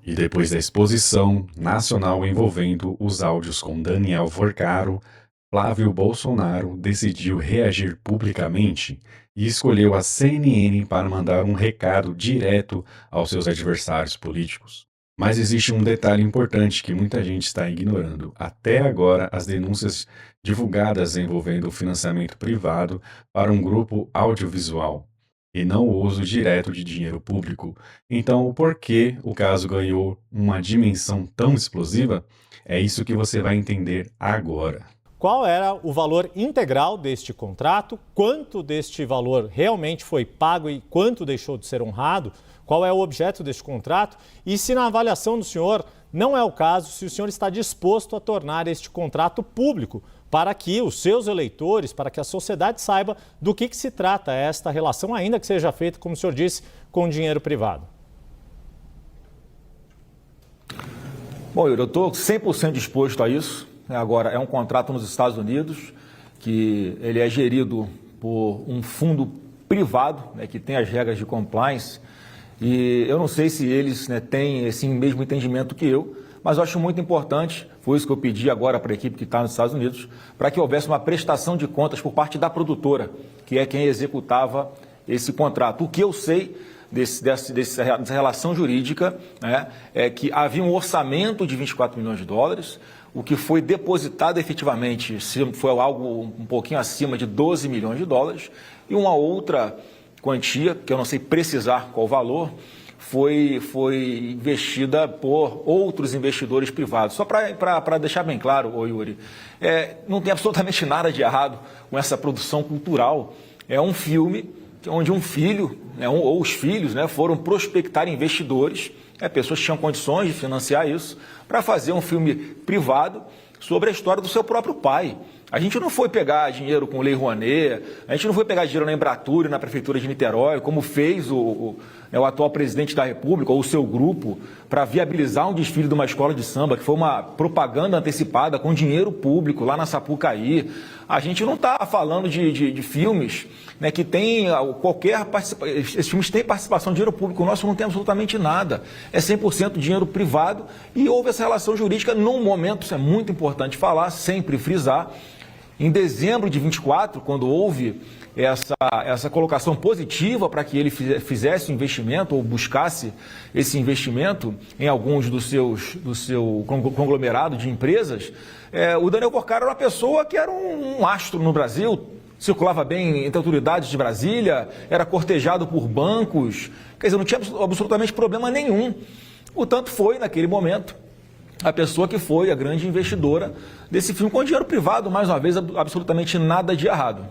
E depois da exposição nacional envolvendo os áudios com Daniel Vorcaro, Flávio Bolsonaro decidiu reagir publicamente e escolheu a CNN para mandar um recado direto aos seus adversários políticos. Mas existe um detalhe importante que muita gente está ignorando. Até agora, as denúncias divulgadas envolvendo o financiamento privado para um grupo audiovisual e não o uso direto de dinheiro público. Então, o porquê o caso ganhou uma dimensão tão explosiva? É isso que você vai entender agora. Qual era o valor integral deste contrato? Quanto deste valor realmente foi pago e quanto deixou de ser honrado? Qual é o objeto deste contrato? E se na avaliação do senhor não é o caso, se o senhor está disposto a tornar este contrato público para que os seus eleitores, para que a sociedade saiba do que se trata esta relação, ainda que seja feita, como o senhor disse, com dinheiro privado. Bom, Yuri, eu estou 100% disposto a isso. Agora, é um contrato nos Estados Unidos, que ele é gerido por um fundo privado, que tem as regras de compliance, e eu não sei se eles têm esse mesmo entendimento que eu, mas eu acho muito importante, foi isso que eu pedi agora para a equipe que está nos Estados Unidos, para que houvesse uma prestação de contas por parte da produtora, que é quem executava esse contrato. O que eu sei dessa relação jurídica é que havia um orçamento de 24 milhões de dólares, o que foi depositado efetivamente foi algo um pouquinho acima de 12 milhões de dólares, e uma outra quantia, que eu não sei precisar qual valor, foi investida por outros investidores privados. Só para deixar bem claro, Yuri, não tem absolutamente nada de errado com essa produção cultural. É um filme onde um filho, ou os filhos, foram prospectar investidores, pessoas que tinham condições de financiar isso, para fazer um filme privado sobre a história do seu próprio pai. A gente não foi pegar dinheiro com Lei Rouanet, a gente não foi pegar dinheiro na Embratur e na Prefeitura de Niterói, como fez o atual presidente da República ou o seu grupo, para viabilizar um desfile de uma escola de samba, que foi uma propaganda antecipada com dinheiro público lá na Sapucaí. A gente não está falando de filmes que tem qualquer participação. Esses filmes têm participação de dinheiro público, o nosso não tem absolutamente nada. É 100% dinheiro privado e houve essa relação jurídica num momento, isso é muito importante falar, sempre frisar. Em dezembro de 24, quando houve essa colocação positiva para que ele fizesse o investimento ou buscasse esse investimento em alguns do seu conglomerado de empresas, o Daniel Vorcaro era uma pessoa que era um astro no Brasil, circulava bem entre autoridades de Brasília, era cortejado por bancos, quer dizer, não tinha absolutamente problema nenhum. Portanto, foi, naquele momento, a pessoa que foi a grande investidora desse filme com dinheiro privado, mais uma vez, absolutamente nada de errado.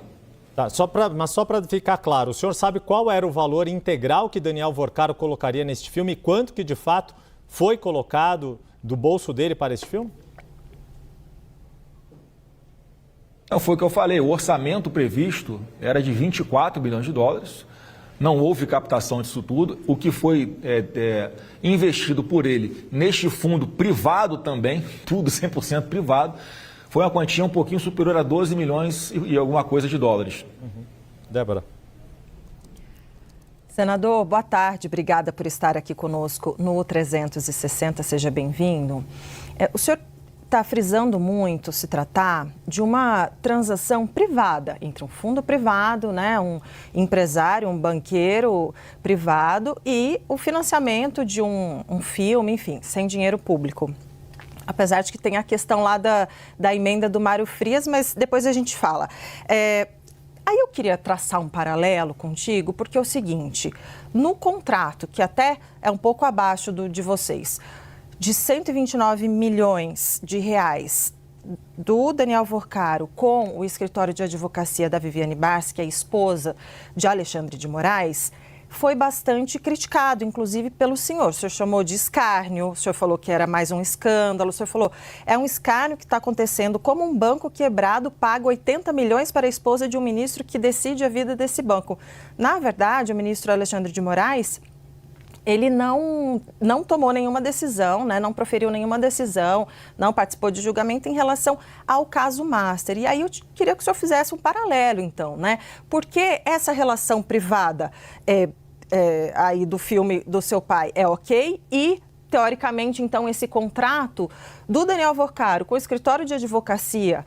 Tá, mas só para ficar claro, o senhor sabe qual era o valor integral que Daniel Vorcaro colocaria neste filme e quanto que, de fato, foi colocado do bolso dele para este filme? Não, foi o que eu falei, o orçamento previsto era de 24 bilhões de dólares. Não houve captação disso tudo. O que foi investido por ele neste fundo privado também, tudo 100% privado, foi uma quantia um pouquinho superior a 12 milhões e alguma coisa de dólares. Débora. Senador, boa tarde. Obrigada por estar aqui conosco no 360. Seja bem-vindo. O senhor está frisando muito se tratar de uma transação privada entre um fundo privado, um empresário, um banqueiro privado e o financiamento de um filme, enfim, sem dinheiro público. Apesar de que tem a questão lá da emenda do Mário Frias, mas depois a gente fala. Aí eu queria traçar um paralelo contigo, porque é o seguinte, no contrato, que até é um pouco abaixo de vocês, de 129 milhões de reais do Daniel Vorcaro com o escritório de advocacia da Viviane Barsi, que é a esposa de Alexandre de Moraes, foi bastante criticado, inclusive pelo senhor. O senhor chamou de escárnio, o senhor falou que era mais um escândalo, o senhor falou é um escárnio que está acontecendo como um banco quebrado paga 80 milhões para a esposa de um ministro que decide a vida desse banco. Na verdade, o ministro Alexandre de Moraes, ele não tomou nenhuma decisão, não proferiu nenhuma decisão, não participou de julgamento em relação ao caso Master. E aí eu queria que o senhor fizesse um paralelo, então, Porque essa relação privada aí do filme do seu pai é ok e teoricamente, então, esse contrato do Daniel Worcaro com o escritório de advocacia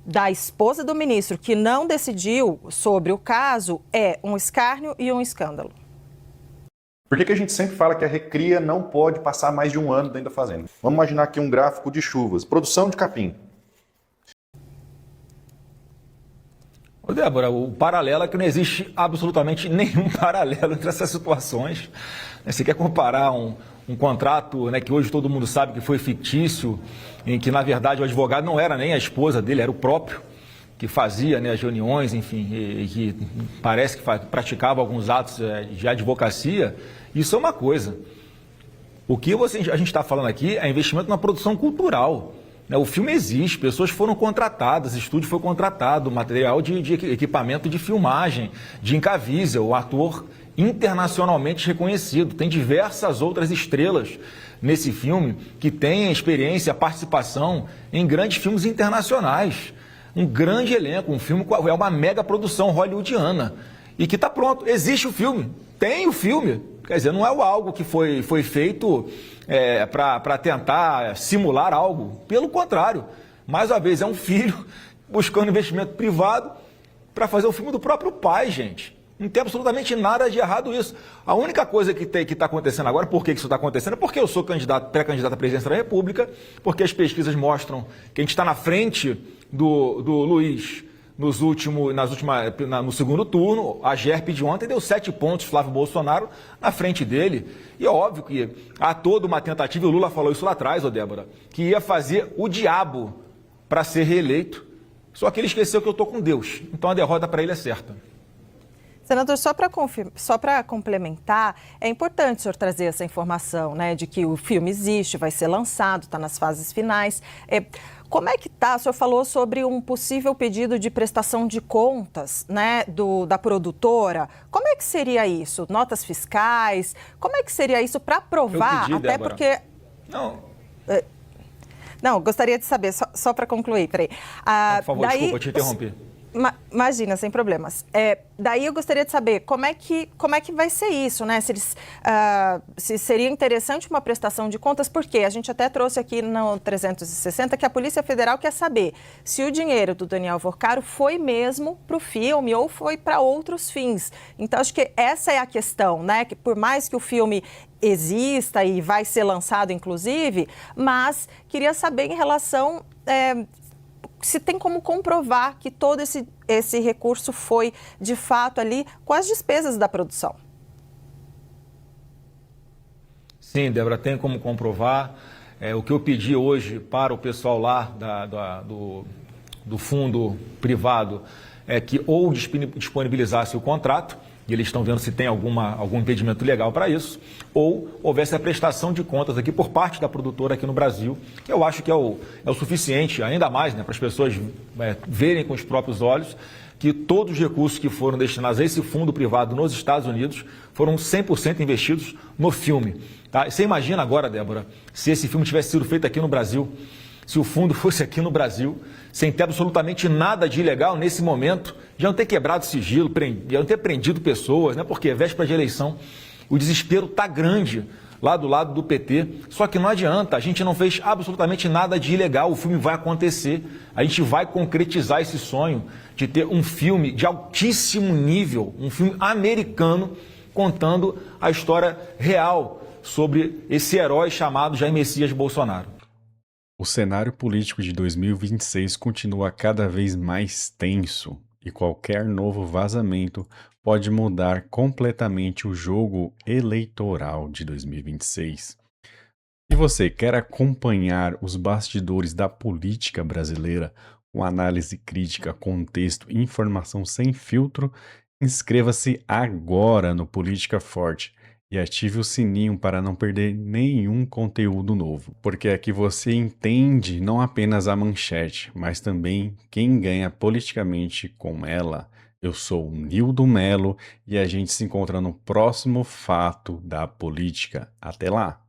da esposa do ministro, que não decidiu sobre o caso, é um escárnio e um escândalo? Por que a gente sempre fala que a recria não pode passar mais de um ano dentro da fazenda? Vamos imaginar aqui um gráfico de chuvas, produção de capim. Ô Débora, o paralelo é que não existe absolutamente nenhum paralelo entre essas situações. Você quer comparar um contrato, né, que hoje todo mundo sabe que foi fictício, em que na verdade o advogado não era nem a esposa dele, era o próprio, que fazia, né, as reuniões, enfim, e que parece que praticava alguns atos de advocacia. Isso é uma coisa. O que a gente está falando aqui é investimento na produção cultural. O filme existe, pessoas foram contratadas, estúdio foi contratado, material de equipamento de filmagem, de Incavizel, o ator internacionalmente reconhecido. Tem diversas outras estrelas nesse filme que têm experiência, participação em grandes filmes internacionais. Um grande elenco, um filme é uma mega produção hollywoodiana e que está pronto. Existe o filme, tem o filme. Quer dizer, não é algo que foi feito para tentar simular algo. Pelo contrário, mais uma vez, é um filho buscando investimento privado para fazer o filme do próprio pai, gente. Não tem absolutamente nada de errado isso. A única coisa que está acontecendo agora, por que isso está acontecendo? É porque eu sou pré-candidato à presidência da República, porque as pesquisas mostram que a gente está na frente do Luiz no segundo turno. A GERP de ontem deu 7 pontos, Flávio Bolsonaro na frente dele. E é óbvio que há toda uma tentativa, e o Lula falou isso lá atrás, ô Débora, que ia fazer o diabo para ser reeleito. Só que ele esqueceu que eu estou com Deus. Então a derrota para ele é certa. Senador, só para complementar, é importante o senhor trazer essa informação, né, de que o filme existe, vai ser lançado, está nas fases finais. Como é que está? O senhor falou sobre um possível pedido de prestação de contas, né, da produtora. Como é que seria isso? Notas fiscais? Como é que seria isso para provar? Eu pedi, até Débora. porque... Não, gostaria de saber, só para concluir, peraí. Por favor, desculpa, eu te interrompi. Imagina, sem problemas. Daí eu gostaria de saber como é que vai ser isso, né? Se seria interessante uma prestação de contas, porque a gente até trouxe aqui no 360 que a Polícia Federal quer saber se o dinheiro do Daniel Worcaro foi mesmo para o filme ou foi para outros fins. Então, acho que essa é a questão, né? Que por mais que o filme exista e vai ser lançado, inclusive, mas queria saber em relação... se tem como comprovar que todo esse recurso foi, de fato, ali com as despesas da produção. Sim, Débora, tem como comprovar. O que eu pedi hoje para o pessoal lá do fundo privado é que ou disponibilizasse o contrato, e eles estão vendo se tem algum impedimento legal para isso, ou houvesse a prestação de contas aqui por parte da produtora aqui no Brasil, que eu acho que é o suficiente, ainda mais, né, para as pessoas verem com os próprios olhos que todos os recursos que foram destinados a esse fundo privado nos Estados Unidos foram 100% investidos no filme. Tá? Você imagina agora, Débora, se esse filme tivesse sido feito aqui no Brasil, se o fundo fosse aqui no Brasil, sem ter absolutamente nada de ilegal nesse momento, já não ter quebrado sigilo, já não ter prendido pessoas, né? Porque é véspera de eleição, o desespero está grande lá do lado do PT, só que não adianta, a gente não fez absolutamente nada de ilegal, o filme vai acontecer, a gente vai concretizar esse sonho de ter um filme de altíssimo nível, um filme americano, contando a história real sobre esse herói chamado Jair Messias Bolsonaro. O cenário político de 2026 continua cada vez mais tenso e qualquer novo vazamento pode mudar completamente o jogo eleitoral de 2026. E você quer acompanhar os bastidores da política brasileira com análise crítica, contexto e informação sem filtro? Inscreva-se agora no Política Forte e ative o sininho para não perder nenhum conteúdo novo, porque aqui você entende não apenas a manchete, mas também quem ganha politicamente com ela. Eu sou o Nildo Melo e a gente se encontra no próximo Fato da Política. Até lá!